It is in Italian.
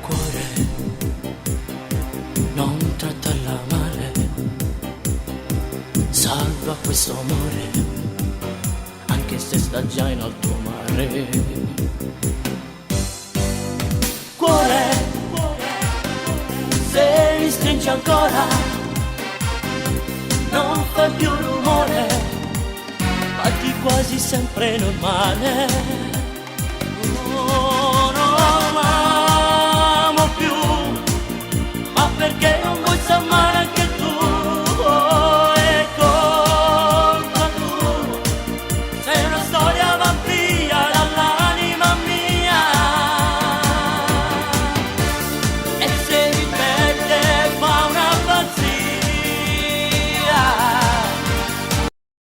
Cuore, non trattarla male, salva questo amore, anche se sta già in alto mare. Cuore, se mi stringi ancora, non fa più rumore, batti quasi sempre normale.